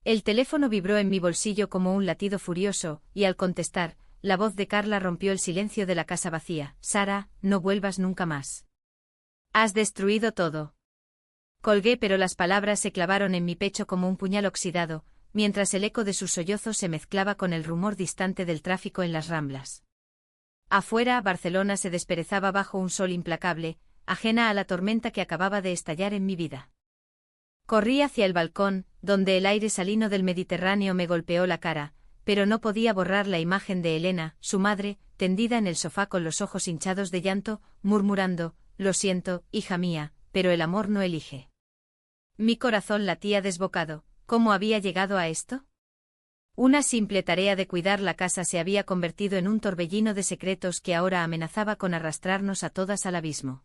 El teléfono vibró en mi bolsillo como un latido furioso, y al contestar, la voz de Carla rompió el silencio de la casa vacía. Sara, no vuelvas nunca más. Has destruido todo. Colgué, pero las palabras se clavaron en mi pecho como un puñal oxidado, mientras el eco de sus sollozos se mezclaba con el rumor distante del tráfico en las Ramblas. Afuera, Barcelona se desperezaba bajo un sol implacable, ajena a la tormenta que acababa de estallar en mi vida. Corrí hacia el balcón, donde el aire salino del Mediterráneo me golpeó la cara, pero no podía borrar la imagen de Elena, su madre, tendida en el sofá con los ojos hinchados de llanto, murmurando: «Lo siento, hija mía, pero el amor no elige». Mi corazón latía desbocado. ¿Cómo había llegado a esto? Una simple tarea de cuidar la casa se había convertido en un torbellino de secretos que ahora amenazaba con arrastrarnos a todas al abismo.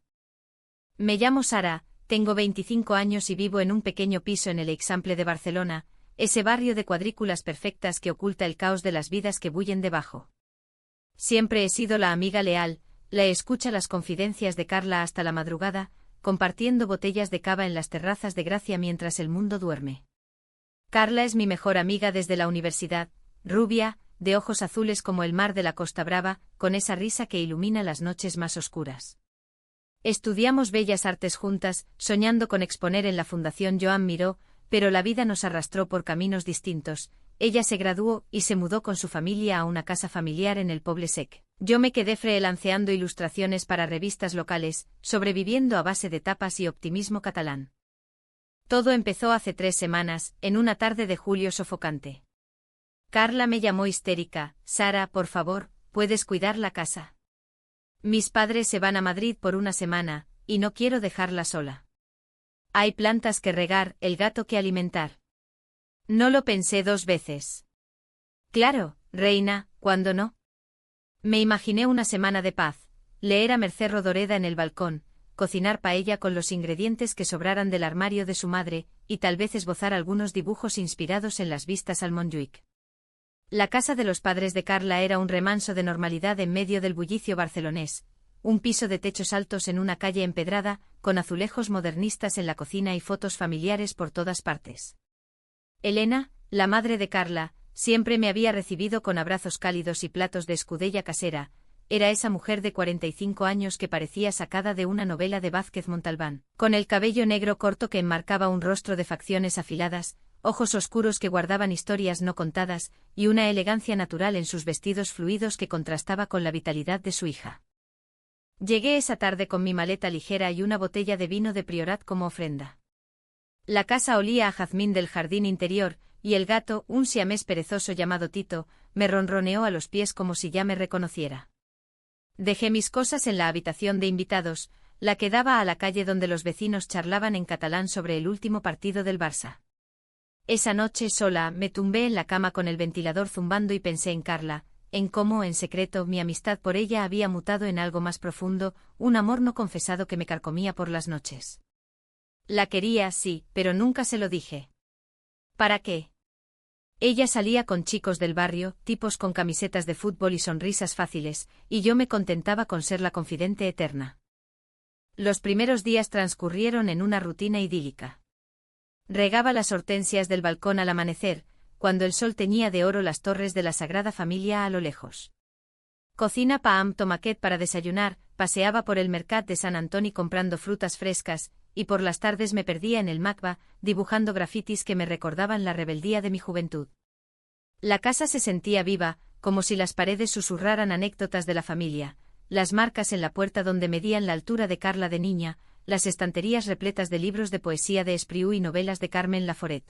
Me llamo Sara, tengo 25 años y vivo en un pequeño piso en el Eixample de Barcelona, ese barrio de cuadrículas perfectas que oculta el caos de las vidas que bullen debajo. Siempre he sido la amiga leal, la escucha las confidencias de Carla hasta la madrugada, compartiendo botellas de cava en las terrazas de Gracia mientras el mundo duerme. Carla es mi mejor amiga desde la universidad, rubia, de ojos azules como el mar de la Costa Brava, con esa risa que ilumina las noches más oscuras. Estudiamos Bellas Artes juntas, soñando con exponer en la Fundación Joan Miró, pero la vida nos arrastró por caminos distintos. Ella se graduó y se mudó con su familia a una casa familiar en el Poble Sec. Yo me quedé freelanceando ilustraciones para revistas locales, sobreviviendo a base de tapas y optimismo catalán. Todo empezó hace 3 semanas, en una tarde de julio sofocante. Carla me llamó histérica: «Sara, por favor, ¿puedes cuidar la casa? Mis padres se van a Madrid por una semana, y no quiero dejarla sola. Hay plantas que regar, el gato que alimentar». No lo pensé 2 veces. Claro, reina, ¿cuándo no? Me imaginé una semana de paz, leer a Mercè Rodoreda en el balcón, cocinar paella con los ingredientes que sobraran del armario de su madre, y tal vez esbozar algunos dibujos inspirados en las vistas al Montjuïc. La casa de los padres de Carla era un remanso de normalidad en medio del bullicio barcelonés, un piso de techos altos en una calle empedrada, con azulejos modernistas en la cocina y fotos familiares por todas partes. Elena, la madre de Carla, siempre me había recibido con abrazos cálidos y platos de escudella casera. Era esa mujer de 45 años que parecía sacada de una novela de Vázquez Montalbán, con el cabello negro corto que enmarcaba un rostro de facciones afiladas, ojos oscuros que guardaban historias no contadas, y una elegancia natural en sus vestidos fluidos que contrastaba con la vitalidad de su hija. Llegué esa tarde con mi maleta ligera y una botella de vino de Priorat como ofrenda. La casa olía a jazmín del jardín interior, y el gato, un siamés perezoso llamado Tito, me ronroneó a los pies como si ya me reconociera. Dejé mis cosas en la habitación de invitados, la que daba a la calle donde los vecinos charlaban en catalán sobre el último partido del Barça. Esa noche sola me tumbé en la cama con el ventilador zumbando y pensé en Carla, en cómo, en secreto, mi amistad por ella había mutado en algo más profundo, un amor no confesado que me carcomía por las noches. La quería, sí, pero nunca se lo dije. ¿Para qué? Ella salía con chicos del barrio, tipos con camisetas de fútbol y sonrisas fáciles, y yo me contentaba con ser la confidente eterna. Los primeros días transcurrieron en una rutina idílica. Regaba las hortensias del balcón al amanecer, cuando el sol teñía de oro las torres de la Sagrada Familia a lo lejos. Cocina pa amb tomaquet para desayunar, paseaba por el mercat de Sant Antoni comprando frutas frescas, y por las tardes me perdía en el Macba, dibujando grafitis que me recordaban la rebeldía de mi juventud. La casa se sentía viva, como si las paredes susurraran anécdotas de la familia, las marcas en la puerta donde medían la altura de Carla de niña, las estanterías repletas de libros de poesía de Espriu y novelas de Carmen Laforet.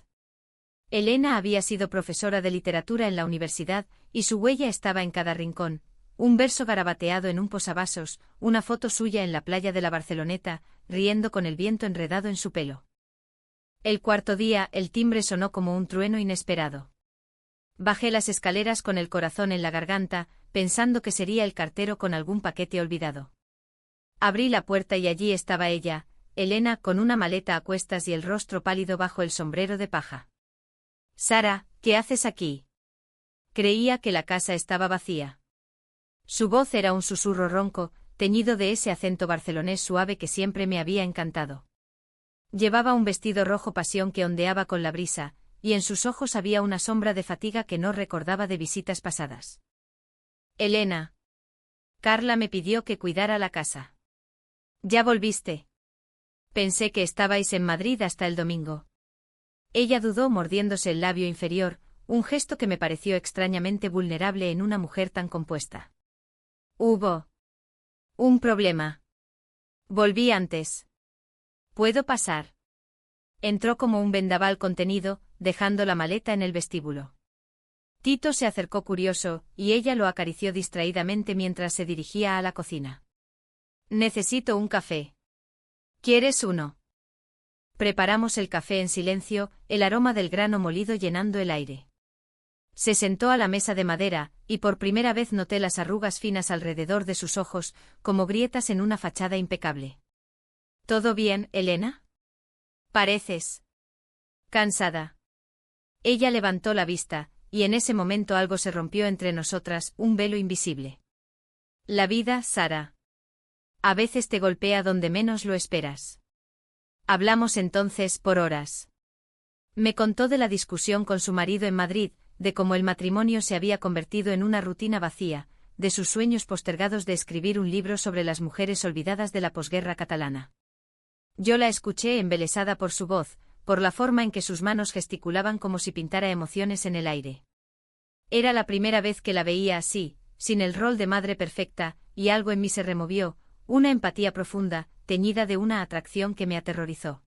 Elena había sido profesora de literatura en la universidad, y su huella estaba en cada rincón. Un verso garabateado en un posavasos, una foto suya en la playa de la Barceloneta, riendo con el viento enredado en su pelo. El cuarto día, el timbre sonó como un trueno inesperado. Bajé las escaleras con el corazón en la garganta, pensando que sería el cartero con algún paquete olvidado. Abrí la puerta y allí estaba ella, Elena, con una maleta a cuestas y el rostro pálido bajo el sombrero de paja. «Sara, ¿qué haces aquí?» Creía que la casa estaba vacía. Su voz era un susurro ronco, teñido de ese acento barcelonés suave que siempre me había encantado. Llevaba un vestido rojo pasión que ondeaba con la brisa, y en sus ojos había una sombra de fatiga que no recordaba de visitas pasadas. Elena. Carla me pidió que cuidara la casa. ¿Ya volviste? Pensé que estabais en Madrid hasta el domingo. Ella dudó mordiéndose el labio inferior, un gesto que me pareció extrañamente vulnerable en una mujer tan compuesta. Hubo un problema. Volví antes. ¿Puedo pasar? Entró como un vendaval contenido, dejando la maleta en el vestíbulo. Tito se acercó curioso, y ella lo acarició distraídamente mientras se dirigía a la cocina. Necesito un café. ¿Quieres uno? Preparamos el café en silencio, el aroma del grano molido llenando el aire. Se sentó a la mesa de madera, y por primera vez noté las arrugas finas alrededor de sus ojos, como grietas en una fachada impecable. ¿Todo bien, Elena? Pareces cansada. Ella levantó la vista, y en ese momento algo se rompió entre nosotras, un velo invisible. La vida, Sara. A veces te golpea donde menos lo esperas. Hablamos entonces por horas. Me contó de la discusión con su marido en Madrid, de cómo el matrimonio se había convertido en una rutina vacía, de sus sueños postergados de escribir un libro sobre las mujeres olvidadas de la posguerra catalana. Yo la escuché embelesada por su voz, por la forma en que sus manos gesticulaban como si pintara emociones en el aire. Era la primera vez que la veía así, sin el rol de madre perfecta, y algo en mí se removió, una empatía profunda, teñida de una atracción que me aterrorizó.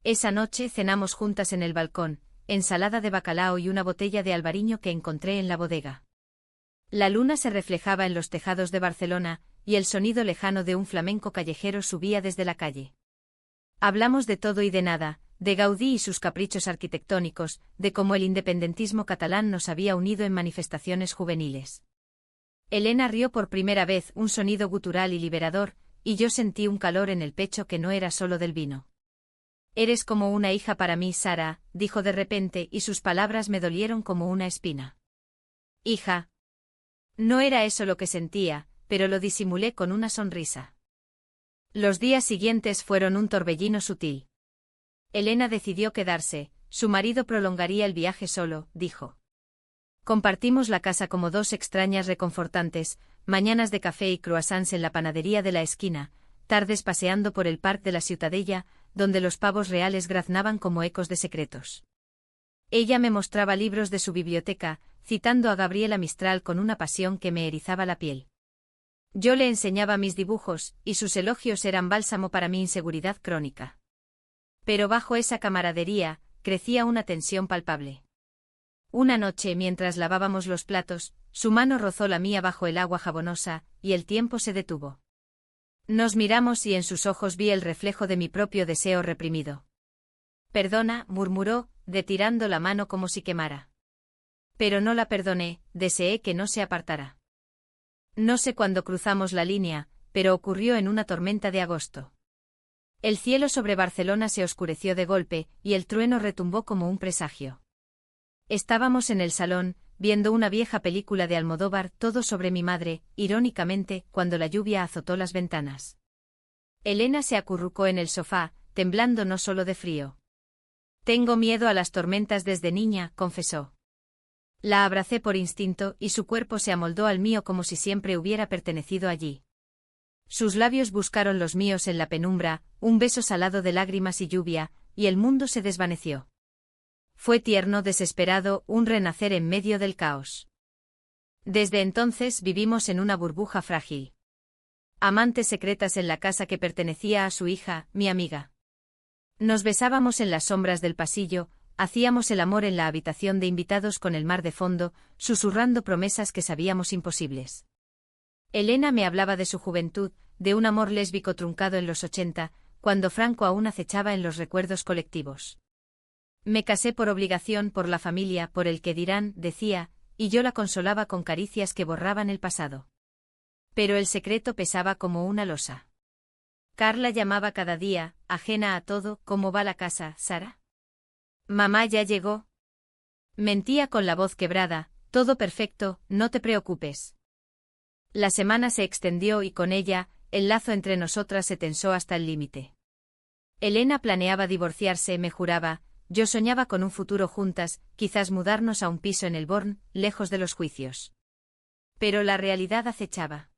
Esa noche cenamos juntas en el balcón, ensalada de bacalao y una botella de albariño que encontré en la bodega. La luna se reflejaba en los tejados de Barcelona, y el sonido lejano de un flamenco callejero subía desde la calle. Hablamos de todo y de nada, de Gaudí y sus caprichos arquitectónicos, de cómo el independentismo catalán nos había unido en manifestaciones juveniles. Elena rió por primera vez, un sonido gutural y liberador, y yo sentí un calor en el pecho que no era solo del vino. Eres como una hija para mí, Sara, dijo de repente, y sus palabras me dolieron como una espina. Hija. No era eso lo que sentía, pero lo disimulé con una sonrisa. Los días siguientes fueron un torbellino sutil. Elena decidió quedarse, su marido prolongaría el viaje solo, dijo. Compartimos la casa como dos extrañas reconfortantes, mañanas de café y croissants en la panadería de la esquina, tardes paseando por el parque de la Ciutadella, donde los pavos reales graznaban como ecos de secretos. Ella me mostraba libros de su biblioteca, citando a Gabriela Mistral con una pasión que me erizaba la piel. Yo le enseñaba mis dibujos, y sus elogios eran bálsamo para mi inseguridad crónica. Pero bajo esa camaradería, crecía una tensión palpable. Una noche, mientras lavábamos los platos, su mano rozó la mía bajo el agua jabonosa, y el tiempo se detuvo. Nos miramos y en sus ojos vi el reflejo de mi propio deseo reprimido. Perdona, murmuró, retirando la mano como si quemara. Pero no la perdoné, deseé que no se apartara. No sé cuándo cruzamos la línea, pero ocurrió en una tormenta de agosto. El cielo sobre Barcelona se oscureció de golpe, y el trueno retumbó como un presagio. Estábamos en el salón, viendo una vieja película de Almodóvar, todo sobre mi madre, irónicamente, cuando la lluvia azotó las ventanas. Elena se acurrucó en el sofá, temblando no solo de frío. Tengo miedo a las tormentas desde niña, confesó. La abracé por instinto, y su cuerpo se amoldó al mío como si siempre hubiera pertenecido allí. Sus labios buscaron los míos en la penumbra, un beso salado de lágrimas y lluvia, y el mundo se desvaneció. Fue tierno, desesperado, un renacer en medio del caos. Desde entonces vivimos en una burbuja frágil. Amantes secretas en la casa que pertenecía a su hija, mi amiga. Nos besábamos en las sombras del pasillo, hacíamos el amor en la habitación de invitados con el mar de fondo, susurrando promesas que sabíamos imposibles. Elena me hablaba de su juventud, de un amor lésbico truncado en los 80, cuando Franco aún acechaba en los recuerdos colectivos. Me casé por obligación, por la familia, por el que dirán, decía, y yo la consolaba con caricias que borraban el pasado. Pero el secreto pesaba como una losa. Carla llamaba cada día, ajena a todo. ¿Cómo va la casa, Sara? Mamá ya llegó. Mentía con la voz quebrada, todo perfecto, no te preocupes. La semana se extendió y con ella, el lazo entre nosotras se tensó hasta el límite. Elena planeaba divorciarse, me juraba, yo soñaba con un futuro juntas, quizás mudarnos a un piso en el Born, lejos de los juicios. Pero la realidad acechaba.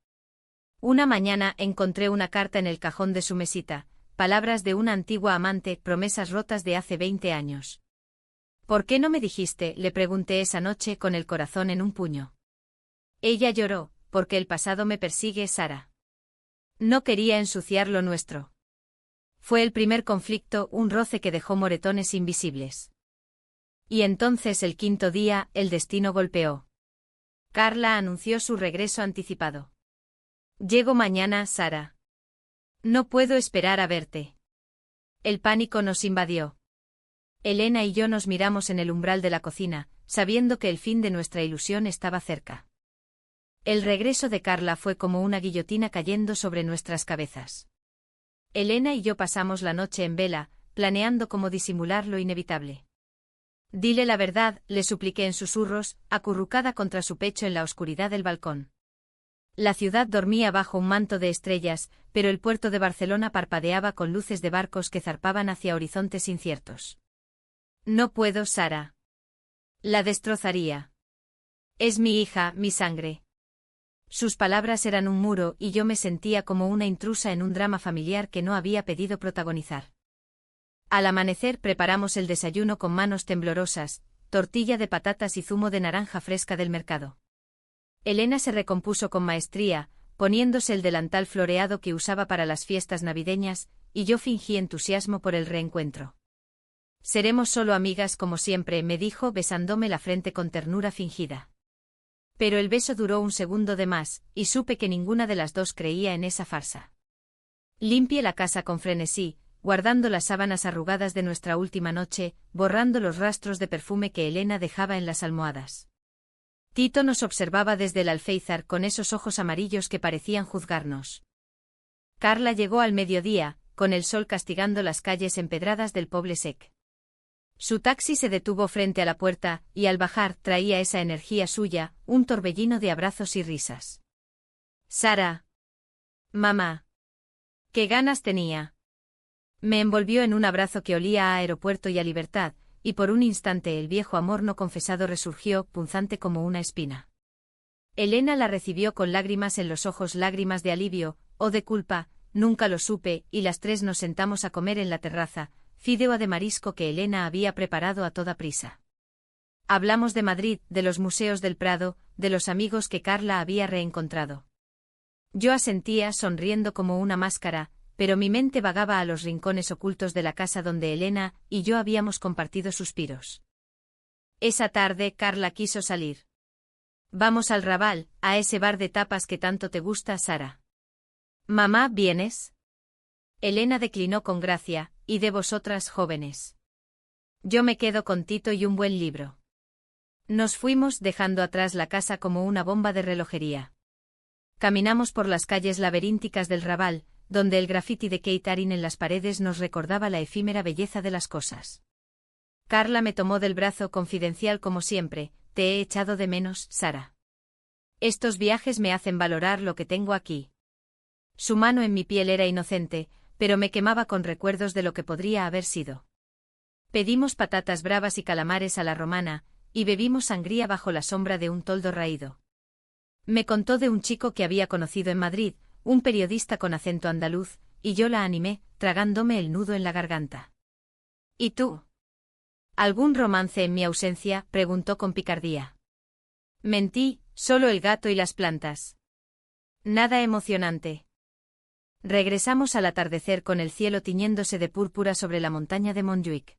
Una mañana encontré una carta en el cajón de su mesita, palabras de una antigua amante, promesas rotas de hace 20 años. ¿Por qué no me dijiste?, le pregunté esa noche con el corazón en un puño. Ella lloró, porque el pasado me persigue, Sara. No quería ensuciar lo nuestro. Fue el primer conflicto, un roce que dejó moretones invisibles. Y entonces el quinto día, el destino golpeó. Carla anunció su regreso anticipado. Llego mañana, Sara. No puedo esperar a verte. El pánico nos invadió. Elena y yo nos miramos en el umbral de la cocina, sabiendo que el fin de nuestra ilusión estaba cerca. El regreso de Carla fue como una guillotina cayendo sobre nuestras cabezas. Elena y yo pasamos la noche en vela, planeando cómo disimular lo inevitable. Dile la verdad, le supliqué en susurros, acurrucada contra su pecho en la oscuridad del balcón. La ciudad dormía bajo un manto de estrellas, pero el puerto de Barcelona parpadeaba con luces de barcos que zarpaban hacia horizontes inciertos. No puedo, Sara. La destrozaría. Es mi hija, mi sangre. Sus palabras eran un muro y yo me sentía como una intrusa en un drama familiar que no había pedido protagonizar. Al amanecer preparamos el desayuno con manos temblorosas, tortilla de patatas y zumo de naranja fresca del mercado. Elena se recompuso con maestría, poniéndose el delantal floreado que usaba para las fiestas navideñas, y yo fingí entusiasmo por el reencuentro. Seremos solo amigas como siempre, me dijo besándome la frente con ternura fingida. Pero el beso duró un segundo de más, y supe que ninguna de las dos creía en esa farsa. Limpié la casa con frenesí, guardando las sábanas arrugadas de nuestra última noche, borrando los rastros de perfume que Elena dejaba en las almohadas. Tito nos observaba desde el alféizar con esos ojos amarillos que parecían juzgarnos. Carla llegó al mediodía, con el sol castigando las calles empedradas del Poble Sec. Su taxi se detuvo frente a la puerta, y al bajar traía esa energía suya, un torbellino de abrazos y risas. Sara. Mamá. Qué ganas tenía. Me envolvió en un abrazo que olía a aeropuerto y a libertad, y por un instante el viejo amor no confesado resurgió, punzante como una espina. Elena la recibió con lágrimas en los ojos, lágrimas de alivio, o de culpa, nunca lo supe, y las tres nos sentamos a comer en la terraza, fideuá de marisco que Elena había preparado a toda prisa. Hablamos de Madrid, de los museos del Prado, de los amigos que Carla había reencontrado. Yo asentía sonriendo como una máscara, pero mi mente vagaba a los rincones ocultos de la casa donde Elena y yo habíamos compartido suspiros. Esa tarde Carla quiso salir. Vamos al Raval, a ese bar de tapas que tanto te gusta, Sara. Mamá, ¿vienes? Elena declinó con gracia, y de vosotras, jóvenes. Yo me quedo con Tito y un buen libro. Nos fuimos dejando atrás la casa como una bomba de relojería. Caminamos por las calles laberínticas del Raval, donde el grafiti de Kate Haring en las paredes nos recordaba la efímera belleza de las cosas. Carla me tomó del brazo confidencial como siempre, te he echado de menos, Sara. Estos viajes me hacen valorar lo que tengo aquí. Su mano en mi piel era inocente, pero me quemaba con recuerdos de lo que podría haber sido. Pedimos patatas bravas y calamares a la romana, y bebimos sangría bajo la sombra de un toldo raído. Me contó de un chico que había conocido en Madrid, un periodista con acento andaluz, y yo la animé, tragándome el nudo en la garganta. ¿Y tú? ¿Algún romance en mi ausencia?, preguntó con picardía. Mentí, solo el gato y las plantas. Nada emocionante. Regresamos al atardecer con el cielo tiñéndose de púrpura sobre la montaña de Montjuic.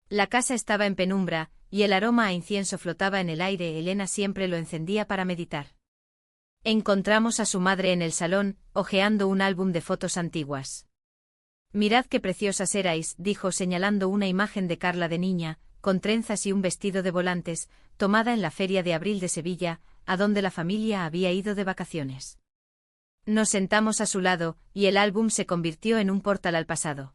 La casa estaba en penumbra, y el aroma a incienso flotaba en el aire. Elena siempre lo encendía para meditar. Encontramos a su madre en el salón, hojeando un álbum de fotos antiguas. Mirad qué preciosas erais, dijo señalando una imagen de Carla de niña, con trenzas y un vestido de volantes, tomada en la Feria de Abril de Sevilla, a donde la familia había ido de vacaciones. Nos sentamos a su lado, y el álbum se convirtió en un portal al pasado.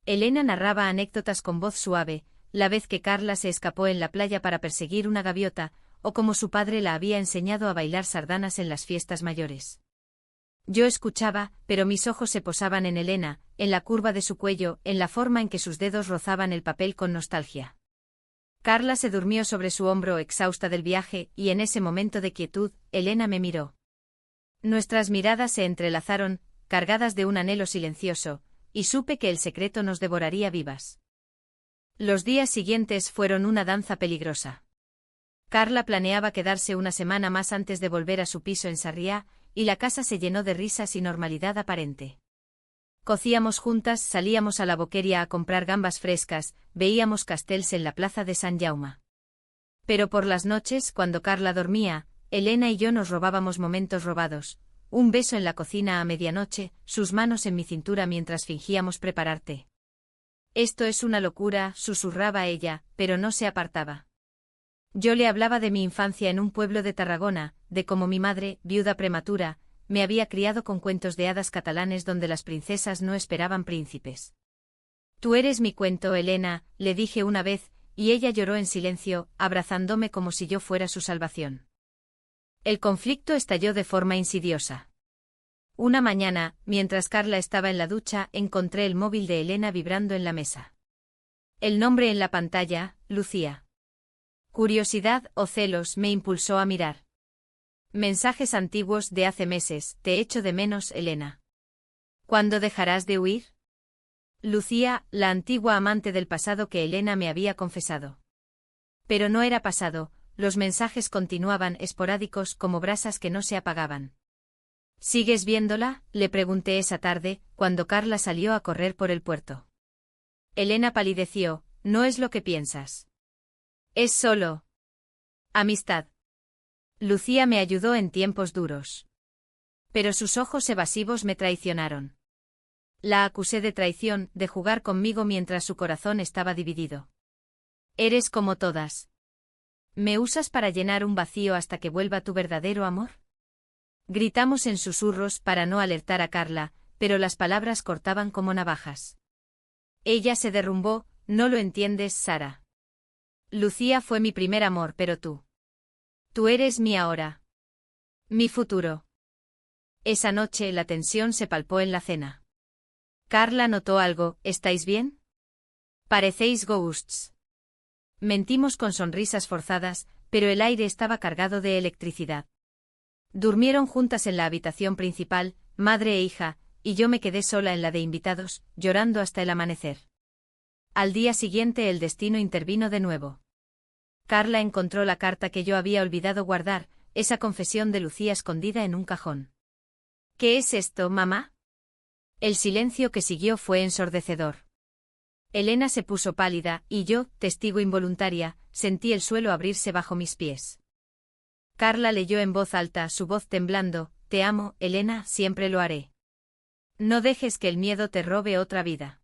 Elena narraba anécdotas con voz suave, la vez que Carla se escapó en la playa para perseguir una gaviota, o como su padre la había enseñado a bailar sardanas en las fiestas mayores. Yo escuchaba, pero mis ojos se posaban en Elena, en la curva de su cuello, en la forma en que sus dedos rozaban el papel con nostalgia. Carla se durmió sobre su hombro exhausta del viaje, y en ese momento de quietud, Elena me miró. Nuestras miradas se entrelazaron, cargadas de un anhelo silencioso, y supe que el secreto nos devoraría vivas. Los días siguientes fueron una danza peligrosa. Carla planeaba quedarse una semana más antes de volver a su piso en Sarriá, y la casa se llenó de risas y normalidad aparente. Cocíamos juntas, salíamos a la boqueria a comprar gambas frescas, veíamos castells en la plaza de Sant Jaume. Pero por las noches, cuando Carla dormía, Elena y yo nos robábamos momentos robados, un beso en la cocina a medianoche, sus manos en mi cintura mientras fingíamos preparar té. Esto es una locura, susurraba ella, pero no se apartaba. Yo le hablaba de mi infancia en un pueblo de Tarragona, de cómo mi madre, viuda prematura, me había criado con cuentos de hadas catalanes donde las princesas no esperaban príncipes. Tú eres mi cuento, Elena, le dije una vez, y ella lloró en silencio, abrazándome como si yo fuera su salvación. El conflicto estalló de forma insidiosa. Una mañana, mientras Carla estaba en la ducha, encontré el móvil de Elena vibrando en la mesa. El nombre en la pantalla, Lucía. Curiosidad o celos me impulsó a mirar. Mensajes antiguos de hace meses, te echo de menos, Elena. ¿Cuándo dejarás de huir? Lucía, la antigua amante del pasado que Elena me había confesado. Pero no era pasado, los mensajes continuaban esporádicos como brasas que no se apagaban. ¿Sigues viéndola?, le pregunté esa tarde, cuando Carla salió a correr por el puerto. Elena palideció, no es lo que piensas. Es solo amistad. Lucía me ayudó en tiempos duros. Pero sus ojos evasivos me traicionaron. La acusé de traición, de jugar conmigo mientras su corazón estaba dividido. Eres como todas. ¿Me usas para llenar un vacío hasta que vuelva tu verdadero amor? Gritamos en susurros para no alertar a Carla, pero las palabras cortaban como navajas. Ella se derrumbó, no lo entiendes, Sara. Lucía fue mi primer amor, pero tú. Tú eres mi ahora. Mi futuro. Esa noche la tensión se palpó en la cena. Carla notó algo, ¿estáis bien? Parecéis ghosts. Mentimos con sonrisas forzadas, pero el aire estaba cargado de electricidad. Durmieron juntas en la habitación principal, madre e hija, y yo me quedé sola en la de invitados, llorando hasta el amanecer. Al día siguiente el destino intervino de nuevo. Carla encontró la carta que yo había olvidado guardar, esa confesión de Lucía escondida en un cajón. ¿Qué es esto, mamá? El silencio que siguió fue ensordecedor. Elena se puso pálida, y yo, testigo involuntaria, sentí el suelo abrirse bajo mis pies. Carla leyó en voz alta, su voz temblando, te amo, Elena, siempre lo haré. No dejes que el miedo te robe otra vida.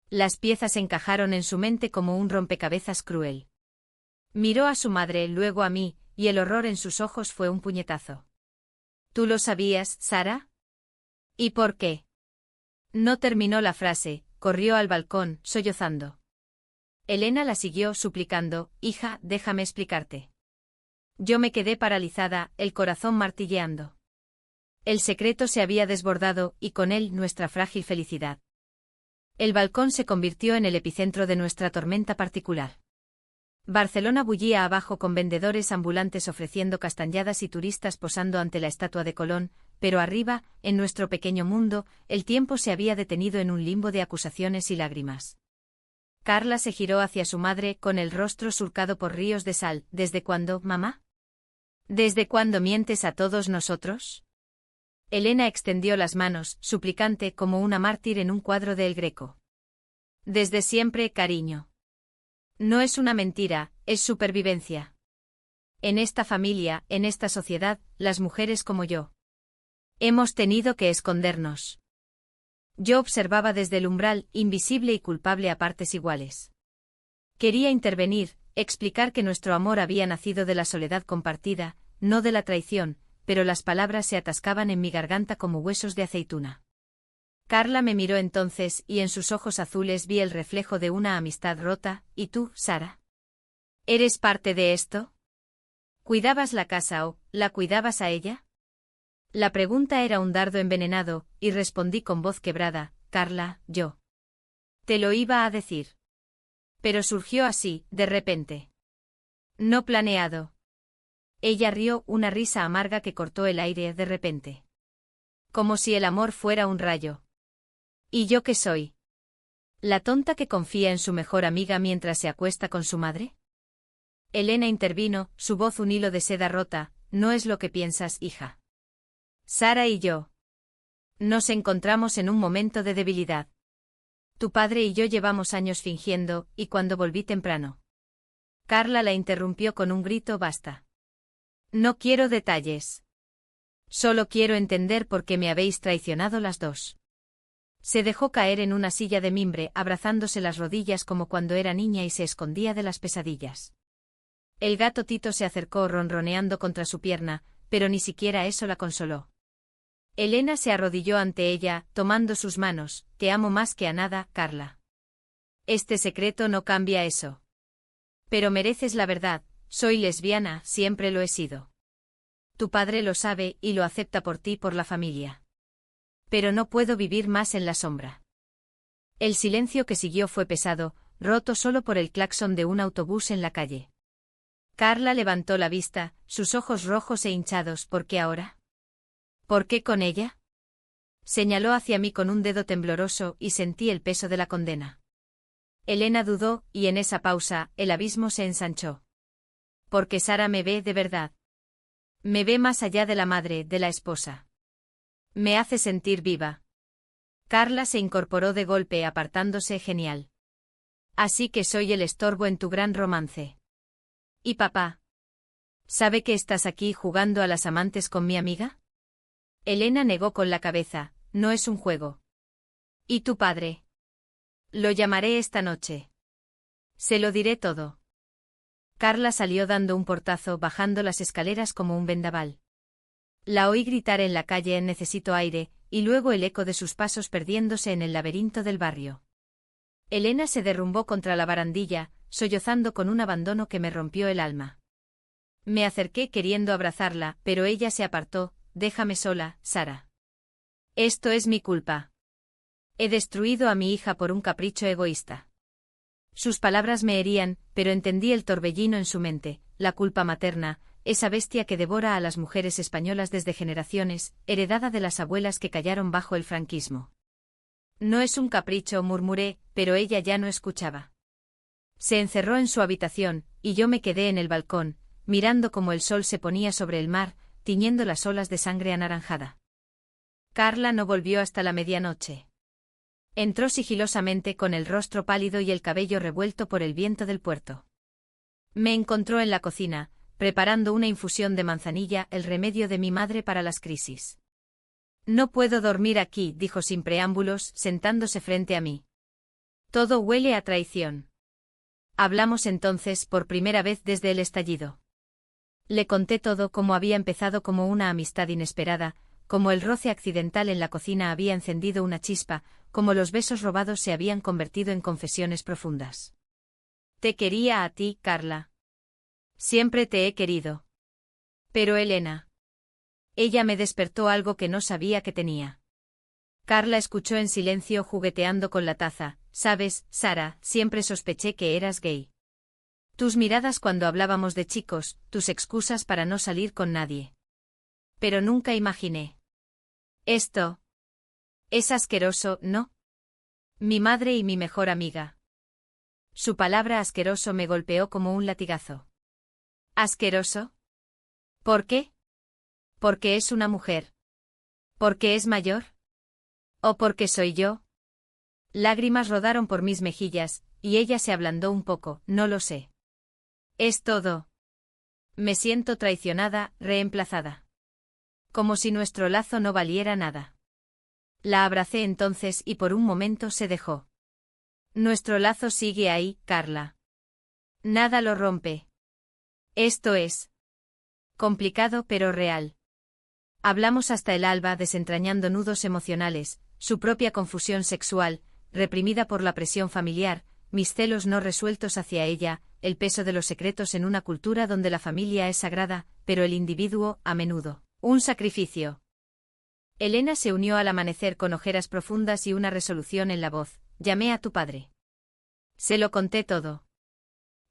Las piezas encajaron en su mente como un rompecabezas cruel. Miró a su madre, luego a mí, y el horror en sus ojos fue un puñetazo. ¿Tú lo sabías, Sara? ¿Y por qué? No terminó la frase, corrió al balcón, sollozando. Elena la siguió, suplicando, hija, déjame explicarte. Yo me quedé paralizada, el corazón martilleando. El secreto se había desbordado, y con él nuestra frágil felicidad. El balcón se convirtió en el epicentro de nuestra tormenta particular. Barcelona bullía abajo con vendedores ambulantes ofreciendo castañadas y turistas posando ante la estatua de Colón, pero arriba, en nuestro pequeño mundo, el tiempo se había detenido en un limbo de acusaciones y lágrimas. Carla se giró hacia su madre con el rostro surcado por ríos de sal. ¿Desde cuándo, mamá? ¿Desde cuándo mientes a todos nosotros? Elena extendió las manos, suplicante como una mártir en un cuadro de El Greco. Desde siempre, cariño. No es una mentira, es supervivencia. En esta familia, en esta sociedad, las mujeres como yo hemos tenido que escondernos. Yo observaba desde el umbral, invisible y culpable a partes iguales. Quería intervenir, explicar que nuestro amor había nacido de la soledad compartida, no de la traición, pero las palabras se atascaban en mi garganta como huesos de aceituna. Carla me miró entonces y en sus ojos azules vi el reflejo de una amistad rota. ¿Y tú, Sara? ¿Eres parte de esto? ¿Cuidabas la casa o la cuidabas a ella? La pregunta era un dardo envenenado, y respondí con voz quebrada, Carla, yo. Te lo iba a decir. Pero surgió así, de repente. No planeado. Ella rió una risa amarga que cortó el aire de repente. Como si el amor fuera un rayo. ¿Y yo qué soy? ¿La tonta que confía en su mejor amiga mientras se acuesta con su madre? Elena intervino, su voz un hilo de seda rota, no es lo que piensas, hija. Sara y yo. Nos encontramos en un momento de debilidad. Tu padre y yo llevamos años fingiendo, y cuando volví temprano. Carla la interrumpió con un grito, basta. No quiero detalles. Solo quiero entender por qué me habéis traicionado las dos. Se dejó caer en una silla de mimbre, abrazándose las rodillas como cuando era niña y se escondía de las pesadillas. El gato Tito se acercó ronroneando contra su pierna, pero ni siquiera eso la consoló. Elena se arrodilló ante ella, tomando sus manos, te amo más que a nada, Carla. Este secreto no cambia eso. Pero mereces la verdad, soy lesbiana, siempre lo he sido. Tu padre lo sabe y lo acepta por ti, por la familia. Pero no puedo vivir más en la sombra. El silencio que siguió fue pesado, roto solo por el claxon de un autobús en la calle. Carla levantó la vista, sus ojos rojos e hinchados. ¿Por qué ahora? ¿Por qué con ella? Señaló hacia mí con un dedo tembloroso y sentí el peso de la condena. Elena dudó, y en esa pausa, el abismo se ensanchó. Porque Sara me ve de verdad. Me ve más allá de la madre, de la esposa. Me hace sentir viva. Carla se incorporó de golpe, apartándose. Genial. Así que soy el estorbo en tu gran romance. ¿Y papá? ¿Sabe que estás aquí jugando a las amantes con mi amiga? Elena negó con la cabeza, no es un juego. ¿Y tu padre? Lo llamaré esta noche. Se lo diré todo. Carla salió dando un portazo, bajando las escaleras como un vendaval. La oí gritar en la calle, necesito aire, y luego el eco de sus pasos perdiéndose en el laberinto del barrio. Elena se derrumbó contra la barandilla, sollozando con un abandono que me rompió el alma. Me acerqué queriendo abrazarla, pero ella se apartó. Déjame sola, Sara. Esto es mi culpa. He destruido a mi hija por un capricho egoísta. Sus palabras me herían, pero entendí el torbellino en su mente, la culpa materna, esa bestia que devora a las mujeres españolas desde generaciones, heredada de las abuelas que callaron bajo el franquismo. No es un capricho, murmuré, pero ella ya no escuchaba. Se encerró en su habitación, y yo me quedé en el balcón, mirando cómo el sol se ponía sobre el mar, tiñendo las olas de sangre anaranjada. Carla no volvió hasta la medianoche. Entró sigilosamente con el rostro pálido y el cabello revuelto por el viento del puerto. Me encontró en la cocina, preparando una infusión de manzanilla, el remedio de mi madre para las crisis. No puedo dormir aquí, dijo sin preámbulos, sentándose frente a mí. Todo huele a traición. Hablamos entonces por primera vez desde el estallido. Le conté todo, cómo había empezado como una amistad inesperada, cómo el roce accidental en la cocina había encendido una chispa, cómo los besos robados se habían convertido en confesiones profundas. Te quería a ti, Carla. Siempre te he querido. Pero Elena. Ella me despertó algo que no sabía que tenía. Carla escuchó en silencio, jugueteando con la taza. Sabes, Sara, siempre sospeché que eras gay. Tus miradas cuando hablábamos de chicos, tus excusas para no salir con nadie. Pero nunca imaginé. Esto. Es asqueroso, ¿no? Mi madre y mi mejor amiga. Su palabra asqueroso me golpeó como un latigazo. ¿Asqueroso? ¿Por qué? ¿Porque es una mujer? ¿Porque es mayor? ¿O porque soy yo? Lágrimas rodaron por mis mejillas, y ella se ablandó un poco, no lo sé. Es todo. Me siento traicionada, reemplazada. Como si nuestro lazo no valiera nada. La abracé entonces y por un momento se dejó. Nuestro lazo sigue ahí, Carla. Nada lo rompe. Esto es complicado pero real. Hablamos hasta el alba desentrañando nudos emocionales, su propia confusión sexual, reprimida por la presión familiar, mis celos no resueltos hacia ella, el peso de los secretos en una cultura donde la familia es sagrada, pero el individuo, a menudo, un sacrificio. Elena se unió al amanecer con ojeras profundas y una resolución en la voz. Llamé a tu padre. Se lo conté todo.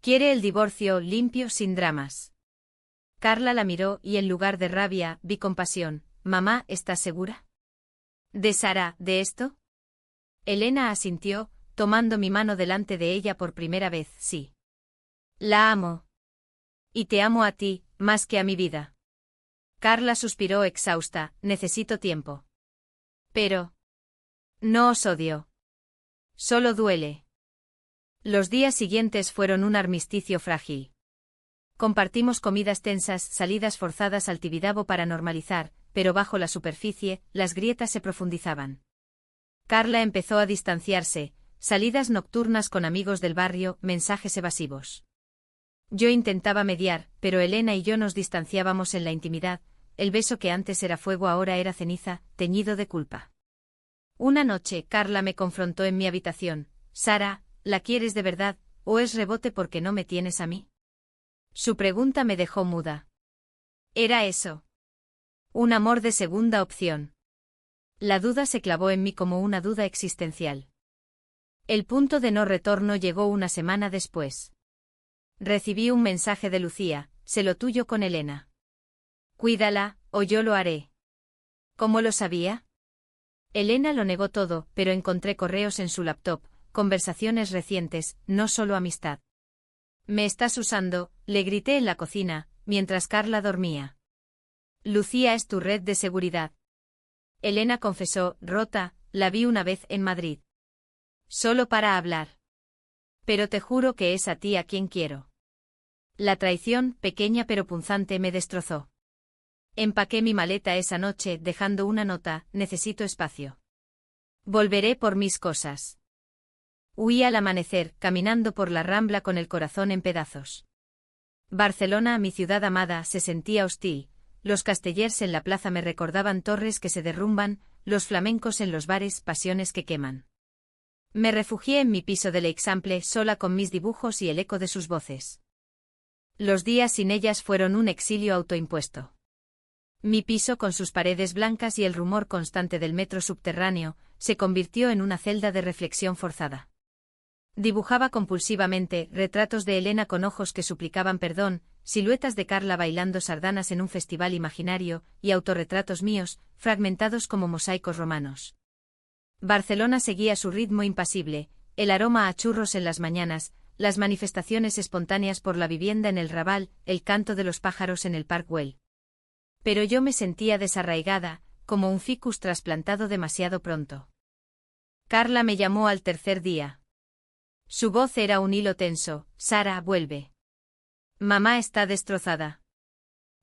Quiere el divorcio limpio sin dramas. Carla la miró y en lugar de rabia, vi compasión. Mamá, ¿estás segura? ¿De Sara, de esto? Elena asintió, tomando mi mano delante de ella por primera vez. Sí. La amo. Y te amo a ti, más que a mi vida. Carla suspiró exhausta. Necesito tiempo. Pero... no os odio. Solo duele. Los días siguientes fueron un armisticio frágil. Compartimos comidas tensas, salidas forzadas al Tibidabo para normalizar, pero bajo la superficie, las grietas se profundizaban. Carla empezó a distanciarse, salidas nocturnas con amigos del barrio, mensajes evasivos. Yo intentaba mediar, pero Elena y yo nos distanciábamos en la intimidad, el beso que antes era fuego ahora era ceniza, teñido de culpa. Una noche, Carla me confrontó en mi habitación. Sara, ¿la quieres de verdad, o es rebote porque no me tienes a mí? Su pregunta me dejó muda. Era eso. Un amor de segunda opción. La duda se clavó en mí como una duda existencial. El punto de no retorno llegó una semana después. Recibí un mensaje de Lucía, sé lo tuyo con Elena. Cuídala, o yo lo haré. ¿Cómo lo sabía? Elena lo negó todo, pero encontré correos en su laptop, conversaciones recientes, no solo amistad. Me estás usando, le grité en la cocina, mientras Carla dormía. Lucía es tu red de seguridad. Elena confesó, rota, la vi una vez en Madrid. Solo para hablar. Pero te juro que es a ti a quien quiero. La traición, pequeña pero punzante, me destrozó. Empaqué mi maleta esa noche, dejando una nota, necesito espacio. Volveré por mis cosas. Huí al amanecer, caminando por la Rambla con el corazón en pedazos. Barcelona, mi ciudad amada, se sentía hostil, los castellers en la plaza me recordaban torres que se derrumban, los flamencos en los bares, pasiones que queman. Me refugié en mi piso del Eixample sola con mis dibujos y el eco de sus voces. Los días sin ellas fueron un exilio autoimpuesto. Mi piso con sus paredes blancas y el rumor constante del metro subterráneo, se convirtió en una celda de reflexión forzada. Dibujaba compulsivamente retratos de Elena con ojos que suplicaban perdón, siluetas de Carla bailando sardanas en un festival imaginario, y autorretratos míos, fragmentados como mosaicos romanos. Barcelona seguía su ritmo impasible, el aroma a churros en las mañanas, las manifestaciones espontáneas por la vivienda en el Raval, el canto de los pájaros en el Park Güell. Pero yo me sentía desarraigada, como un ficus trasplantado demasiado pronto. Carla me llamó al tercer día. Su voz era un hilo tenso. Sara, vuelve. Mamá está destrozada.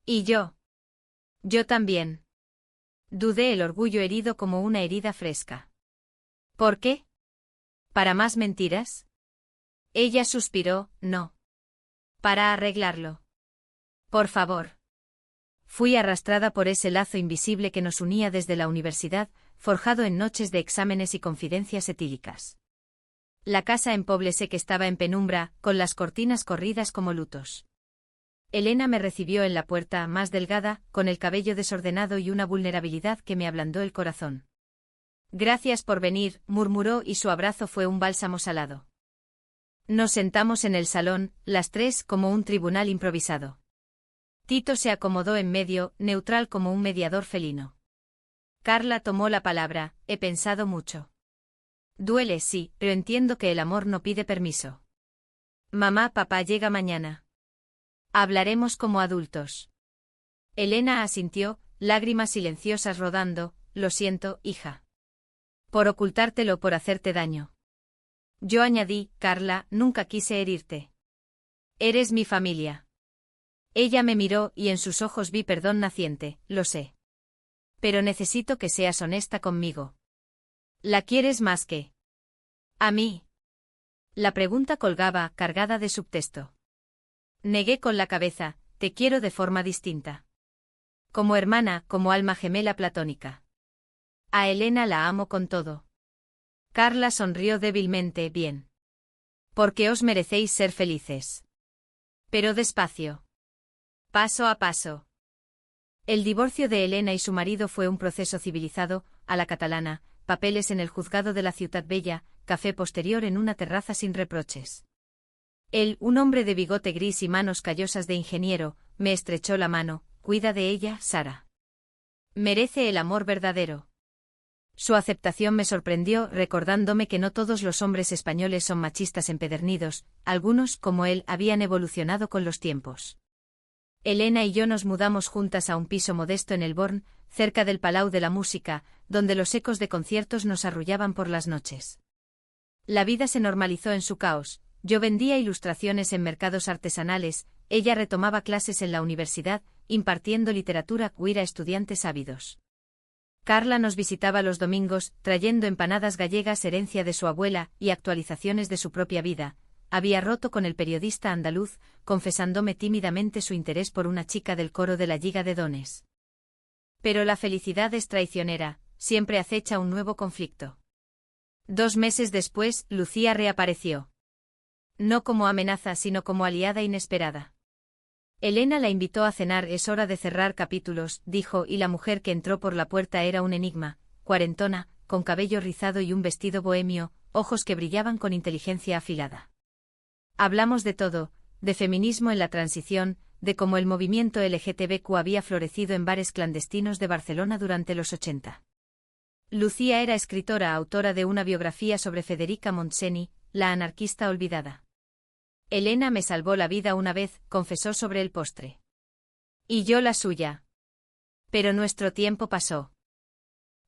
¿Y yo? Yo también. Dudé, el orgullo herido como una herida fresca. ¿Por qué? ¿Para más mentiras? Ella suspiró, no. Para arreglarlo. Por favor. Fui arrastrada por ese lazo invisible que nos unía desde la universidad, forjado en noches de exámenes y confidencias etílicas. La casa en Poblese que estaba en penumbra, con las cortinas corridas como lutos. Elena me recibió en la puerta, más delgada, con el cabello desordenado y una vulnerabilidad que me ablandó el corazón. Gracias por venir, murmuró y su abrazo fue un bálsamo salado. Nos sentamos en el salón, las tres, como un tribunal improvisado. Tito se acomodó en medio, neutral como un mediador felino. Carla tomó la palabra, he pensado mucho. Duele, sí, pero entiendo que el amor no pide permiso. Mamá, papá llega mañana. Hablaremos como adultos. Elena asintió, lágrimas silenciosas rodando, lo siento, hija. Por ocultártelo, por hacerte daño. Yo añadí, Carla, nunca quise herirte. Eres mi familia. Ella me miró y en sus ojos vi perdón naciente, lo sé. Pero necesito que seas honesta conmigo. ¿La quieres más que a mí? La pregunta colgaba, cargada de subtexto. Negué con la cabeza, te quiero de forma distinta. Como hermana, como alma gemela platónica. A Elena la amo con todo. Carla sonrió débilmente, bien. Porque os merecéis ser felices. Pero despacio. Paso a paso. El divorcio de Elena y su marido fue un proceso civilizado, a la catalana, papeles en el juzgado de la Ciutat Bella, café posterior en una terraza sin reproches. Él, un hombre de bigote gris y manos callosas de ingeniero, me estrechó la mano. Cuida de ella, Sara. Merece el amor verdadero. Su aceptación me sorprendió, recordándome que no todos los hombres españoles son machistas empedernidos, algunos, como él, habían evolucionado con los tiempos. Elena y yo nos mudamos juntas a un piso modesto en el Born, cerca del Palau de la Música, donde los ecos de conciertos nos arrullaban por las noches. La vida se normalizó en su caos. Yo vendía ilustraciones en mercados artesanales, ella retomaba clases en la universidad, impartiendo literatura queer a estudiantes ávidos. Carla nos visitaba los domingos, trayendo empanadas gallegas, herencia de su abuela, y actualizaciones de su propia vida. Había roto con el periodista andaluz, confesándome tímidamente su interés por una chica del coro de la Lliga de Dones. Pero la felicidad es traicionera, siempre acecha un nuevo conflicto. 2 meses después, Lucía reapareció. No como amenaza, sino como aliada inesperada. Elena la invitó a cenar. Es hora de cerrar capítulos, dijo, y la mujer que entró por la puerta era un enigma, cuarentona, con cabello rizado y un vestido bohemio, ojos que brillaban con inteligencia afilada. Hablamos de todo, de feminismo en la transición, de cómo el movimiento LGTBQ había florecido en bares clandestinos de Barcelona durante los 80. Lucía era escritora, autora de una biografía sobre Federica Montseny, la anarquista olvidada. Elena me salvó la vida una vez, confesó sobre el postre. Y yo la suya. Pero nuestro tiempo pasó.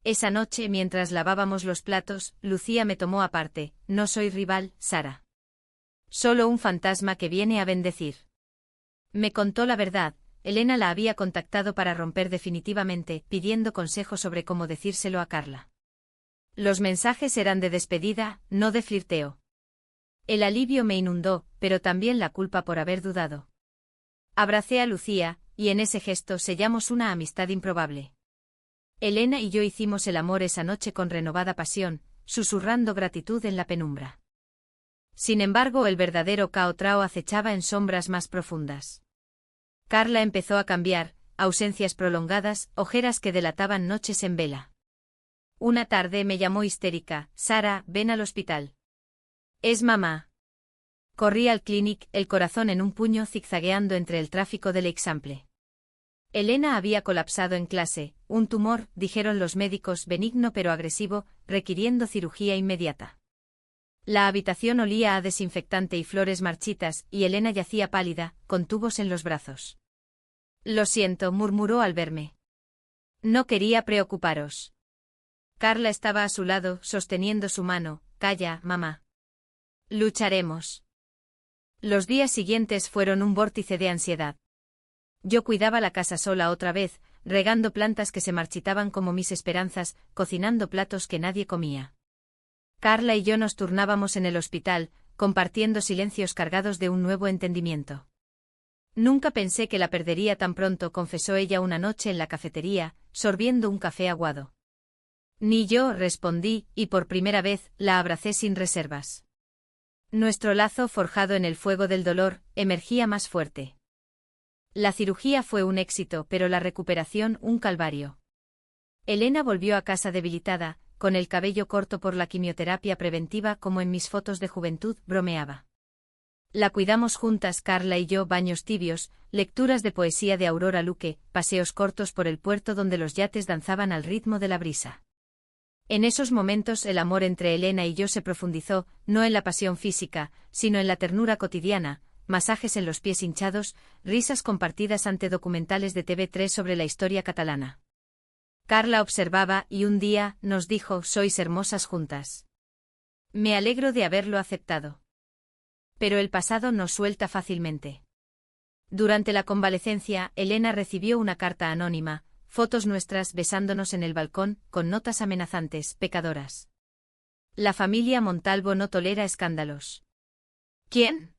Esa noche, mientras lavábamos los platos, Lucía me tomó aparte. No soy rival, Sara. Solo un fantasma que viene a bendecir. Me contó la verdad. Elena la había contactado para romper definitivamente, pidiendo consejo sobre cómo decírselo a Carla. Los mensajes eran de despedida, no de flirteo. El alivio me inundó, pero también la culpa por haber dudado. Abracé a Lucía, y en ese gesto sellamos una amistad improbable. Elena y yo hicimos el amor esa noche con renovada pasión, susurrando gratitud en la penumbra. Sin embargo, el verdadero caotrao acechaba en sombras más profundas. Carla empezó a cambiar, ausencias prolongadas, ojeras que delataban noches en vela. Una tarde me llamó histérica: Sara, ven al hospital. Es mamá. Corrí al clinic, el corazón en un puño, zigzagueando entre el tráfico del Eixample. Elena había colapsado en clase, un tumor, dijeron los médicos, benigno pero agresivo, requiriendo cirugía inmediata. La habitación olía a desinfectante y flores marchitas, y Elena yacía pálida, con tubos en los brazos. Lo siento, murmuró al verme. No quería preocuparos. Carla estaba a su lado, sosteniendo su mano. Calla, mamá. Lucharemos. Los días siguientes fueron un vórtice de ansiedad. Yo cuidaba la casa sola otra vez, regando plantas que se marchitaban como mis esperanzas, cocinando platos que nadie comía. Carla y yo nos turnábamos en el hospital, compartiendo silencios cargados de un nuevo entendimiento. Nunca pensé que la perdería tan pronto, confesó ella una noche en la cafetería, sorbiendo un café aguado. Ni yo, respondí, y por primera vez, la abracé sin reservas. Nuestro lazo, forjado en el fuego del dolor, emergía más fuerte. La cirugía fue un éxito, pero la recuperación un calvario. Elena volvió a casa debilitada, con el cabello corto por la quimioterapia preventiva, como en mis fotos de juventud, bromeaba. La cuidamos juntas, Carla y yo, baños tibios, lecturas de poesía de Aurora Luque, paseos cortos por el puerto donde los yates danzaban al ritmo de la brisa. En esos momentos el amor entre Elena y yo se profundizó, no en la pasión física, sino en la ternura cotidiana, masajes en los pies hinchados, risas compartidas ante documentales de TV3 sobre la historia catalana. Carla observaba, y un día, nos dijo: sois hermosas juntas. Me alegro de haberlo aceptado. Pero el pasado nos suelta fácilmente. Durante la convalecencia, Elena recibió una carta anónima, fotos nuestras besándonos en el balcón, con notas amenazantes, pecadoras. La familia Montalvo no tolera escándalos. ¿Quién?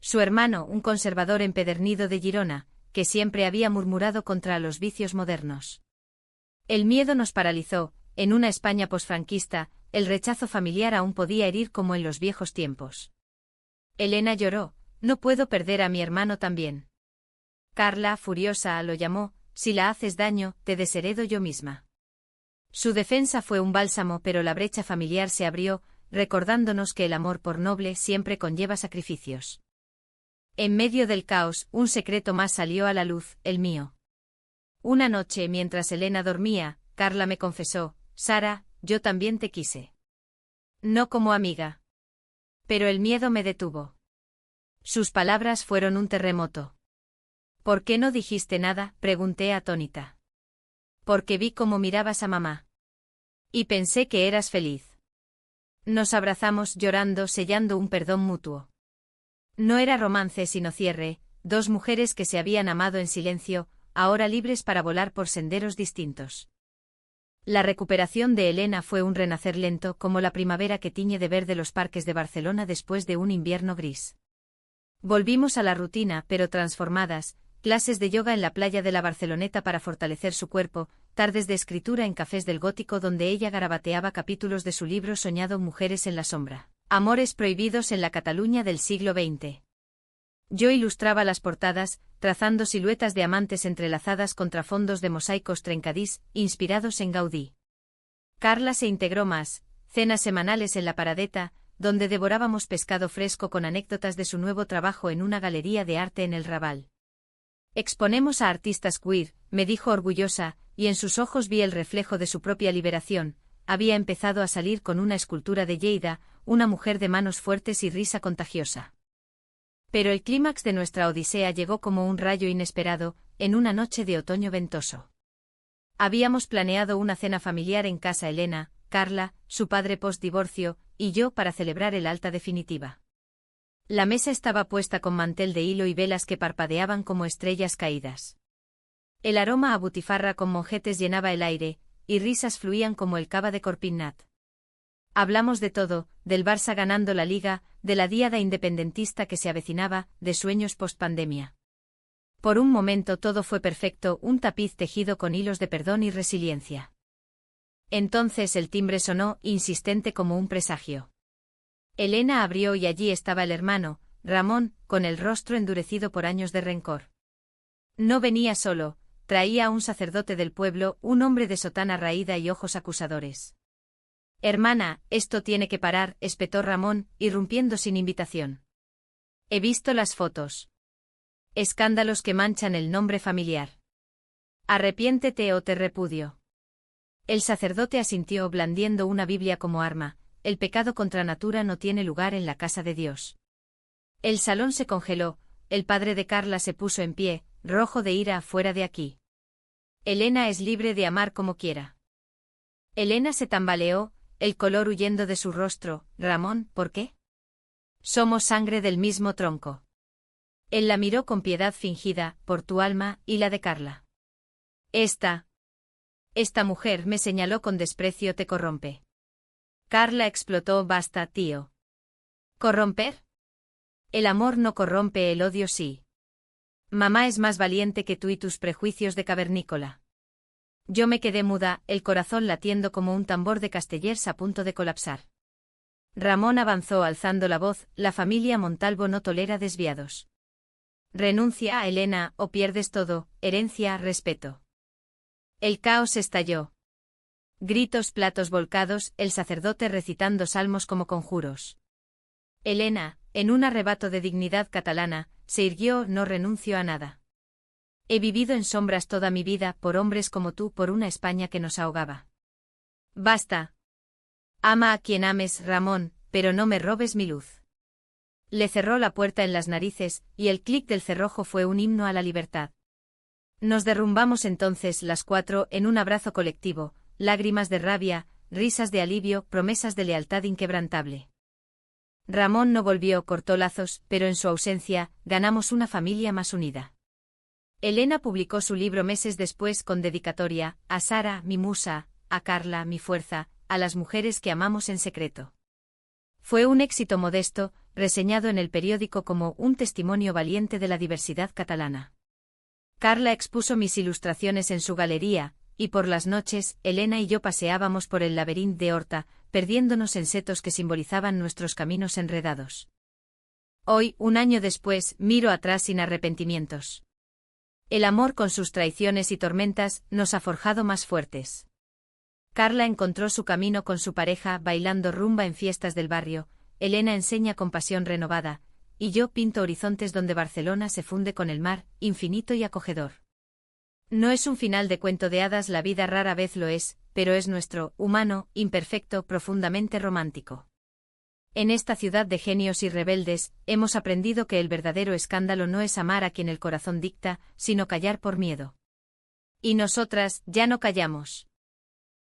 Su hermano, un conservador empedernido de Girona, que siempre había murmurado contra los vicios modernos. El miedo nos paralizó. En una España posfranquista, el rechazo familiar aún podía herir como en los viejos tiempos. Elena lloró: no puedo perder a mi hermano también. Carla, furiosa, lo llamó: si la haces daño, te desheredo yo misma. Su defensa fue un bálsamo, pero la brecha familiar se abrió, recordándonos que el amor por noble siempre conlleva sacrificios. En medio del caos, un secreto más salió a la luz, el mío. Una noche, mientras Elena dormía, Carla me confesó: Sara, yo también te quise. No como amiga. Pero el miedo me detuvo. Sus palabras fueron un terremoto. ¿Por qué no dijiste nada?, pregunté atónita. Porque vi cómo mirabas a mamá. Y pensé que eras feliz. Nos abrazamos llorando, sellando un perdón mutuo. No era romance sino cierre, dos mujeres que se habían amado en silencio, ahora libres para volar por senderos distintos. La recuperación de Elena fue un renacer lento, como la primavera que tiñe de verde los parques de Barcelona después de un invierno gris. Volvimos a la rutina, pero transformadas, clases de yoga en la playa de la Barceloneta para fortalecer su cuerpo, tardes de escritura en cafés del Gótico donde ella garabateaba capítulos de su libro soñado Mujeres en la sombra, amores prohibidos en la Cataluña del siglo XX. Yo ilustraba las portadas, trazando siluetas de amantes entrelazadas contra fondos de mosaicos trencadís, inspirados en Gaudí. Carla se integró más, cenas semanales en la Paradeta, donde devorábamos pescado fresco con anécdotas de su nuevo trabajo en una galería de arte en el Raval. Exponemos a artistas queer, me dijo orgullosa, y en sus ojos vi el reflejo de su propia liberación. Había empezado a salir con una escultura de Lleida, una mujer de manos fuertes y risa contagiosa. Pero el clímax de nuestra odisea llegó como un rayo inesperado, en una noche de otoño ventoso. Habíamos planeado una cena familiar en casa Elena, Carla, su padre post-divorcio, y yo para celebrar el alta definitiva. La mesa estaba puesta con mantel de hilo y velas que parpadeaban como estrellas caídas. El aroma a butifarra con monjetes llenaba el aire, y risas fluían como el cava de Corpinat. Hablamos de todo, del Barça ganando la Liga, de la diada independentista que se avecinaba, de sueños post-pandemia. Por un momento todo fue perfecto, un tapiz tejido con hilos de perdón y resiliencia. Entonces el timbre sonó, insistente como un presagio. Elena abrió y allí estaba el hermano, Ramón, con el rostro endurecido por años de rencor. No venía solo, traía a un sacerdote del pueblo, un hombre de sotana raída y ojos acusadores. «Hermana, esto tiene que parar», espetó Ramón, irrumpiendo sin invitación. «He visto las fotos. Escándalos que manchan el nombre familiar. Arrepiéntete o te repudio». El sacerdote asintió blandiendo una Biblia como arma. El pecado contra natura no tiene lugar en la casa de Dios. El salón se congeló, el padre de Carla se puso en pie, rojo de ira: «Fuera de aquí. Elena es libre de amar como quiera». Elena se tambaleó, el color huyendo de su rostro. «Ramón, ¿por qué? Somos sangre del mismo tronco». Él la miró con piedad fingida: «Por tu alma y la de Carla. Esta mujer», me señaló con desprecio, «te corrompe». Carla explotó: «Basta, tío». ¿Corromper? El amor no corrompe, el odio sí. Mamá es más valiente que tú y tus prejuicios de cavernícola. Yo me quedé muda, el corazón latiendo como un tambor de Castellers a punto de colapsar. Ramón avanzó alzando la voz: «La familia Montalvo no tolera desviados. Renuncia a Elena, o pierdes todo, herencia, respeto». El caos estalló. Gritos, platos volcados, el sacerdote recitando salmos como conjuros. Elena, en un arrebato de dignidad catalana, se irguió: «No renuncio a nada. He vivido en sombras toda mi vida, por hombres como tú, por una España que nos ahogaba. Basta. Ama a quien ames, Ramón, pero no me robes mi luz». Le cerró la puerta en las narices, y el clic del cerrojo fue un himno a la libertad. Nos derrumbamos entonces las cuatro en un abrazo colectivo, lágrimas de rabia, risas de alivio, promesas de lealtad inquebrantable. Ramón no volvió, cortó lazos, pero en su ausencia, ganamos una familia más unida. Elena publicó su libro meses después con dedicatoria: «A Sara, mi musa, a Carla, mi fuerza, a las mujeres que amamos en secreto». Fue un éxito modesto, reseñado en el periódico como un testimonio valiente de la diversidad catalana. Carla expuso mis ilustraciones en su galería, y por las noches, Elena y yo paseábamos por el laberinto de Horta, perdiéndonos en setos que simbolizaban nuestros caminos enredados. Hoy, un año después, miro atrás sin arrepentimientos. El amor con sus traiciones y tormentas nos ha forjado más fuertes. Carla encontró su camino con su pareja bailando rumba en fiestas del barrio, Elena enseña con pasión renovada, y yo pinto horizontes donde Barcelona se funde con el mar, infinito y acogedor. No es un final de cuento de hadas, la vida rara vez lo es, pero es nuestro, humano, imperfecto, profundamente romántico. En esta ciudad de genios y rebeldes, hemos aprendido que el verdadero escándalo no es amar a quien el corazón dicta, sino callar por miedo. Y nosotras, ya no callamos.